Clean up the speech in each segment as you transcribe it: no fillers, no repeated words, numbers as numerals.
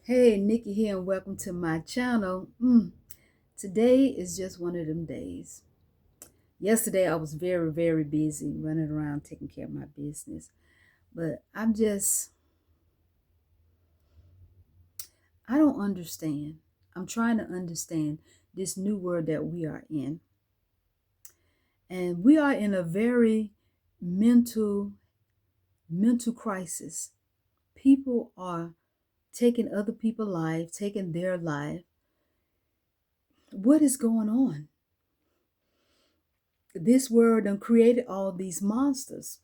Hey, Nikki here, and welcome to my channel. Today is just one of them days. Yesterday, I was very, very busy running around taking care of my business. But I don't understand. I'm trying to understand this new world that we are in. And we are in a very mental, mental crisis. People are taking other people's life, taking their life. What is going on? This world done created all these monsters.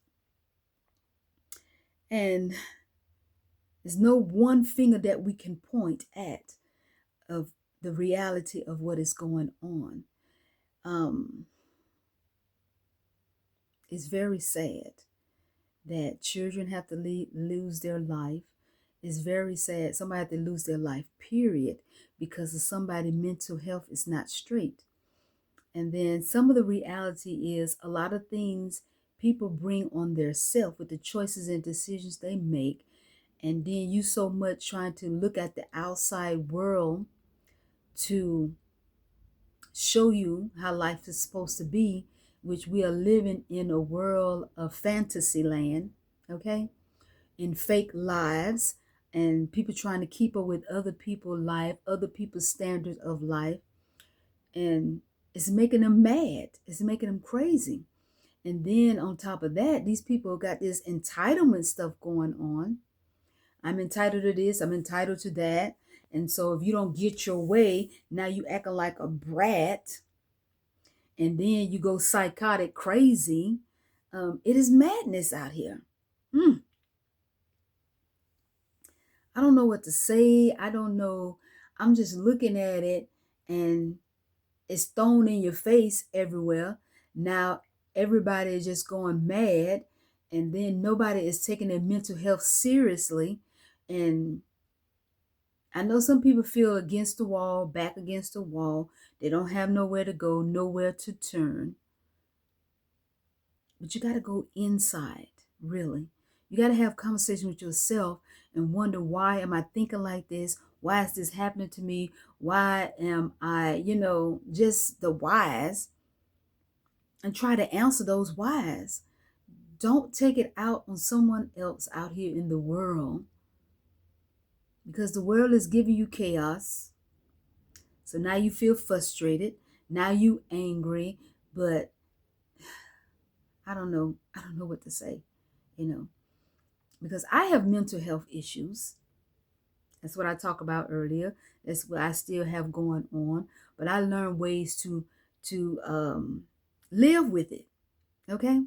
And there's no one finger that we can point at of the reality of what is going on. Um, it's very sad that children have to lose their life. It's very sad. Somebody have to lose their life, period, because of somebody' mental health is not straight. And then some of the reality is a lot of things people bring on their self with the choices and decisions they make. And then you so much trying to look at the outside world to show you how life is supposed to be, which we are living in a world of fantasy land, okay? In fake lives, and people trying to keep up with other people's life, other people's standards of life. And it's making them mad. It's making them crazy. And then on top of that, these people got this entitlement stuff going on. I'm entitled to this, I'm entitled to that. And so if you don't get your way, now you acting like a brat, and then you go psychotic crazy. It is madness out here. Mm, I don't know what to say. I don't know. I'm just looking at it and it's thrown in your face everywhere. Now everybody is just going mad, and then nobody is taking their mental health seriously. And I know some people feel against the wall, back against the wall. They don't have nowhere to go, nowhere to turn. But you got to go inside, really. You got to have conversation with yourself and wonder, why am I thinking like this? Why is this happening to me? Why am I, just the whys, and try to answer those whys. Don't take it out on someone else out here in the world, because the world is giving you chaos. So now you feel frustrated. Now you angry, but I don't know. I don't know what to say, you know, because I have mental health issues. That's what I talked about earlier. That's what I still have going on. But I learned ways to live with it. Okay.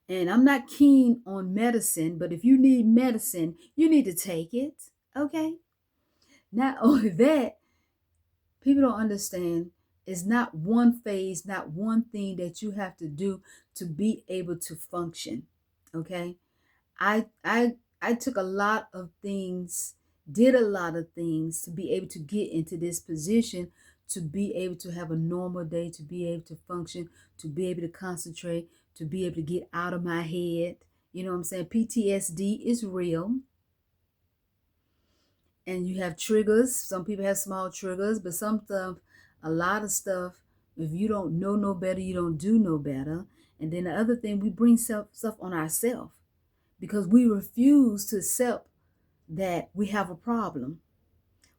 And I'm not keen on medicine, but if you need medicine, you need to take it. Okay. Not only that, people don't understand, it's not one phase, not one thing that you have to do to be able to function. Okay. I took a lot of things, did a lot of things to be able to get into this position, to be able to have a normal day, to be able to function, to be able to concentrate, to be able to get out of my head. You know what I'm saying? PTSD is real. And you have triggers. Some people have small triggers, but some stuff, a lot of stuff, if you don't know no better, you don't do no better. And then the other thing, we bring stuff on ourselves because we refuse to accept that we have a problem.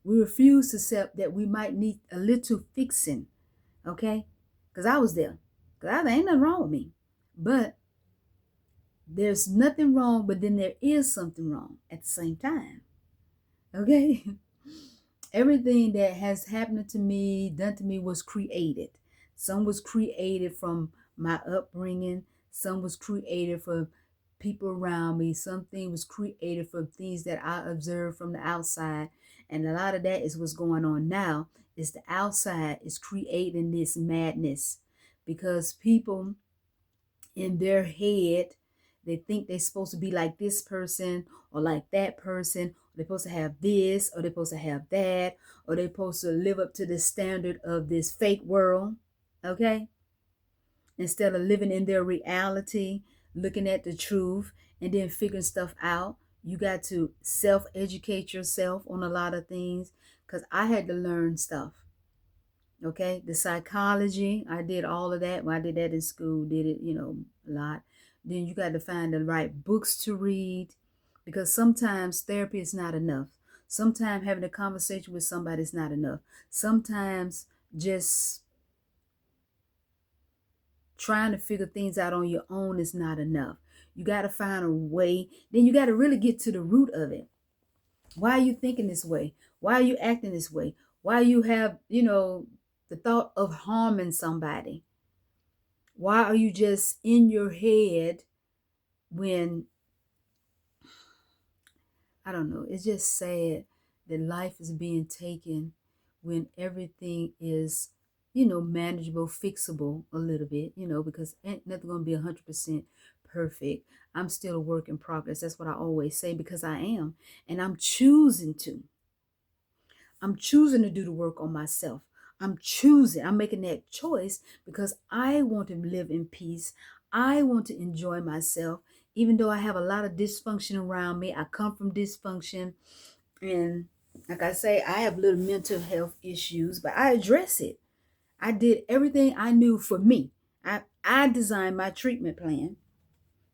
We refuse to accept that we might need a little fixing, okay? Because I was there. Because there ain't nothing wrong with me. But there's nothing wrong, but then there is something wrong at the same time, okay? Everything that has happened to me, done to me, was created. Some was created from my upbringing. Some was created from people around me. Something was created from things that I observed from the outside. And a lot of that is what's going on now, is the outside is creating this madness, because people in their head, they think they're supposed to be like this person or like that person. They're supposed to have this, or they're supposed to have that, or they're supposed to live up to the standard of this fake world, okay? Instead of living in their reality, looking at the truth, and then figuring stuff out. You got to self-educate yourself on a lot of things because I had to learn stuff. Okay, the psychology, I did all of that. Well, I did that in school, did it, a lot. Then you got to find the right books to read because sometimes therapy is not enough. Sometimes having a conversation with somebody is not enough. Sometimes just trying to figure things out on your own is not enough. You got to find a way. Then you got to really get to the root of it. Why are you thinking this way? Why are you acting this way? Why you have, the thought of harming somebody? Why are you just in your head when, I don't know, it's just sad that life is being taken when everything is, manageable, fixable a little bit, because ain't nothing going to be 100% perfect. I'm still a work in progress. That's what I always say because I am. And I'm choosing to. I'm choosing to do the work on myself. I'm making that choice because I want to live in peace. I want to enjoy myself, even though I have a lot of dysfunction around me. I come from dysfunction. And like I say, I have little mental health issues, but I address it. I did everything I knew for me. I designed my treatment plan.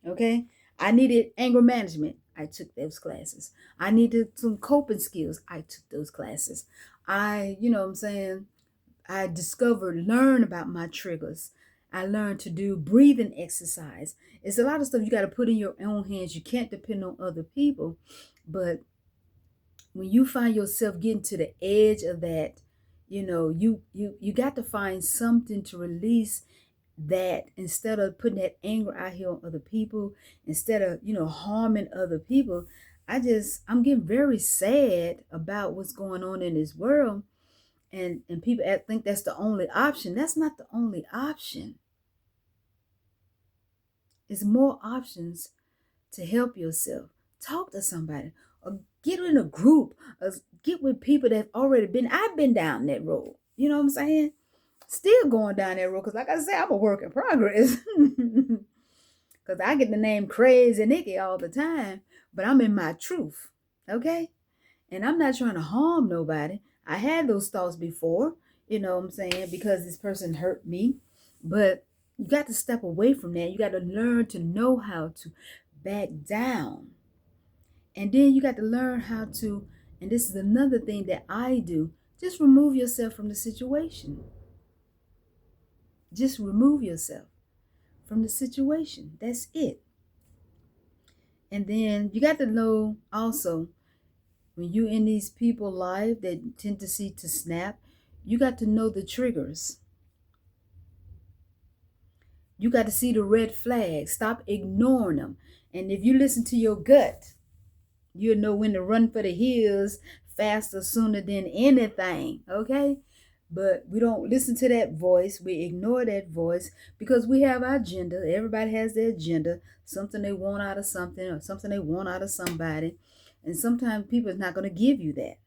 Okay. I needed anger management. I took those classes. I needed some coping skills. I took those classes. What I'm saying, I learn about my triggers. I learned to do breathing exercise. It's a lot of stuff you got to put in your own hands. You can't depend on other people. But when you find yourself getting to the edge of that, you got to find something to release that instead of putting that anger out here on other people, instead of, harming other people. I'm getting very sad about what's going on in this world. And people think that's the only option. That's not the only option. It's more options to help yourself. Talk to somebody or get in a group or get with people that have already been. I've been down that road. You know what I'm saying? Still going down that road because, like I said, I'm a work in progress. Because I get the name Crazy Nikki all the time, but I'm in my truth. Okay? And I'm not trying to harm nobody. I had those thoughts before, you know what I'm saying, because this person hurt me. But you got to step away from that. You got to learn to know how to back down. And then you got to learn how to, and this is another thing that I do, just remove yourself from the situation. Just remove yourself from the situation. That's it. And then you got to know also, when you in these people life that tendency to snap, you got to know the triggers. You got to see the red flags. Stop ignoring them. And if you listen to your gut, you'll know when to run for the hills faster, sooner than anything. Okay? But we don't listen to that voice. We ignore that voice because we have our agenda. Everybody has their agenda, something they want out of something or something they want out of somebody. And sometimes people is not going to give you that.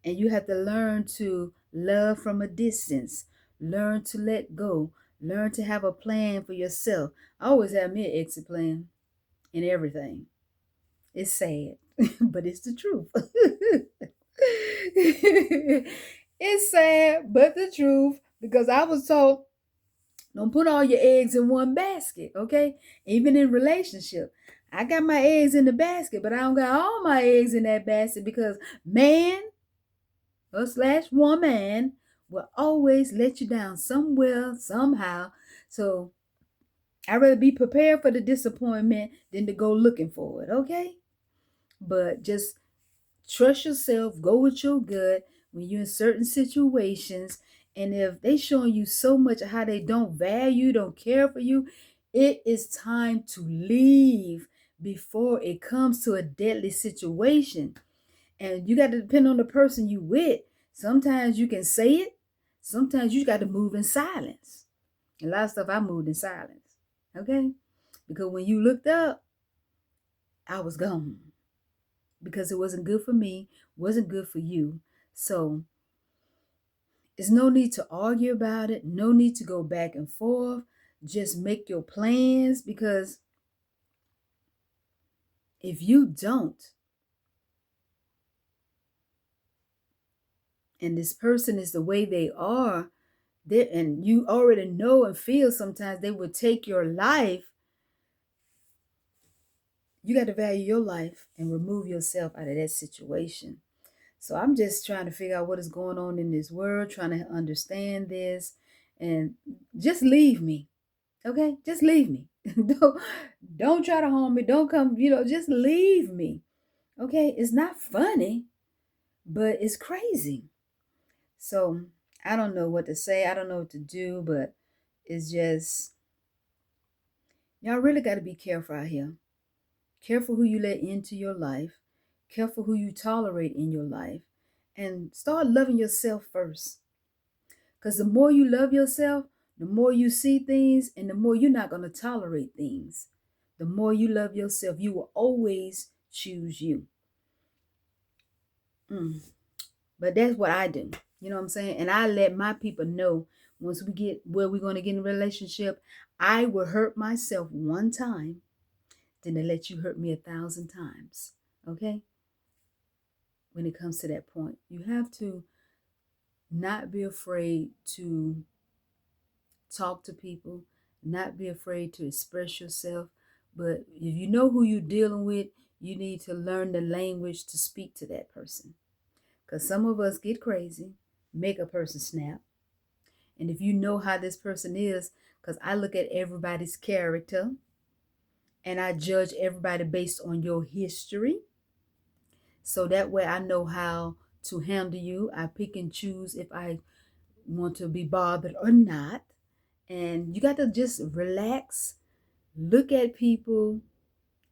And you have to learn to love from a distance, learn to let go, learn to have a plan for yourself. I always have me an exit plan in everything. It's sad, but it's the truth. It's sad, but the truth, because I was told, don't put all your eggs in one basket, okay? Even in relationship. I got my eggs in the basket, but I don't got all my eggs in that basket because man or slash woman will always let you down somewhere, somehow. So I'd rather be prepared for the disappointment than to go looking for it, okay? But just trust yourself, go with your gut when you're in certain situations. And if they showing you so much of how they don't value, don't care for you, it is time to leave before it comes to a deadly situation. And you got to depend on the person you with. Sometimes you can say it. Sometimes you got to move in silence. A lot of stuff I moved in silence. Okay? Because when you looked up, I was gone. Because it wasn't good for me, wasn't good for you. So there's no need to argue about it. No need to go back and forth. Just make your plans because If you don't, and this person is the way they are, there, and you already know and feel sometimes they would take your life, you got to value your life and remove yourself out of that situation. So I'm just trying to figure out what is going on in this world, trying to understand this, and just leave me. Okay? Just leave me. don't try to harm me. Don't come, just leave me. Okay? It's not funny, but it's crazy. So I don't know what to say. I don't know what to do, but it's just, y'all really got to be careful out here. Careful who you let into your life. Careful who you tolerate in your life. And start loving yourself first. Because the more you love yourself, the more you see things and the more you're not going to tolerate things. The more you love yourself, you will always choose you. But that's what I do. You know what I'm saying? And I let my people know once we get where we're going to get in a relationship, I will hurt myself one time, then they let you hurt me 1,000 times. Okay? When it comes to that point, you have to not be afraid to talk to people, not be afraid to express yourself. But if you know who you're dealing with, you need to learn the language to speak to that person. Because some of us get crazy, make a person snap. And if you know how this person is, because I look at everybody's character and I judge everybody based on your history. So that way I know how to handle you. I pick and choose if I want to be bothered or not. And you got to just relax, look at people,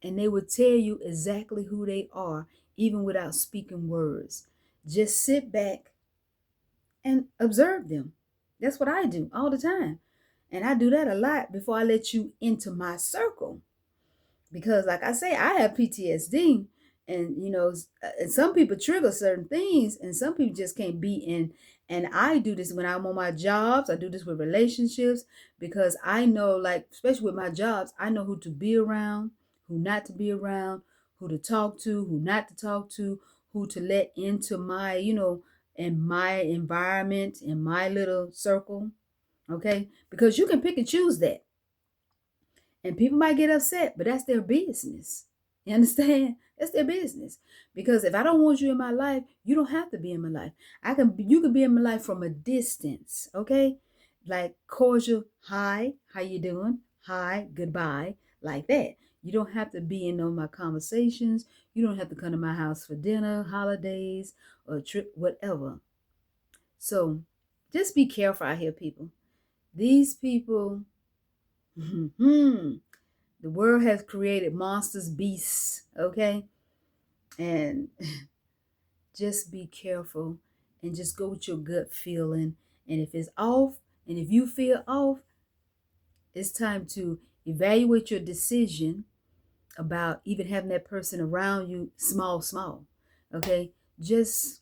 and they will tell you exactly who they are, even without speaking words. Just sit back and observe them. That's what I do all the time. And I do that a lot before I let you into my circle. Because like I say, I have PTSD, and and some people trigger certain things and some people just can't be in. And I do this when I'm on my jobs. I do this with relationships because I know, like, especially with my jobs, I know who to be around, who not to be around, who to talk to, who not to talk to, who to let into my, in my environment, in my little circle. Okay, because you can pick and choose that. And people might get upset, but that's their business. You understand? That's their business. Because if I don't want you in my life, you don't have to be in my life. You can be in my life from a distance, okay? Like cordial, hi, how you doing? Hi, goodbye, like that. You don't have to be in on my conversations. You don't have to come to my house for dinner, holidays, or a trip, whatever. So just be careful out here, people. These people, the world has created monsters, beasts, okay? And just be careful and just go with your gut feeling. And if it's off, and if you feel off, it's time to evaluate your decision about even having that person around you, small, okay? Just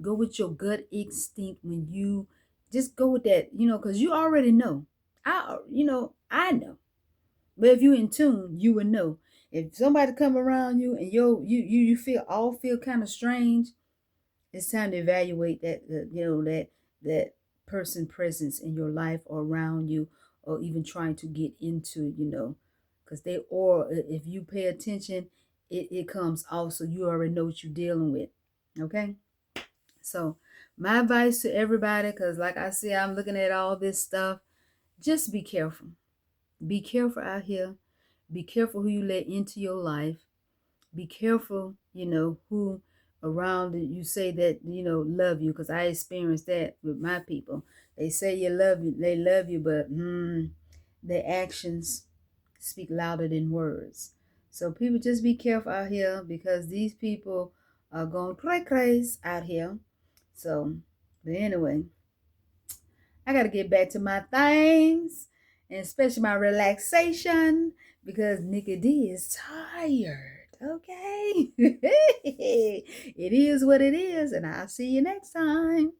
go with your gut instinct when you just go with that, because you already know. I know. But if you're in tune, you will know. If somebody come around you and you feel kind of strange, it's time to evaluate that person presence in your life or around you, or even trying to get into, because if you pay attention, it comes off, so you already know what you're dealing with. Okay? So my advice to everybody, because like I said, I'm looking at all this stuff, just be careful. Be careful out here. Be careful who you let into your life. Be careful, who around you say that, love you. Because I experienced that with my people. They say they love you, but their actions speak louder than words. So people, just be careful out here, because these people are going crazy out here. So, but anyway, I got to get back to my things, and especially my relaxation, because Nikki D is tired. Okay? It is what it is, and I'll see you next time.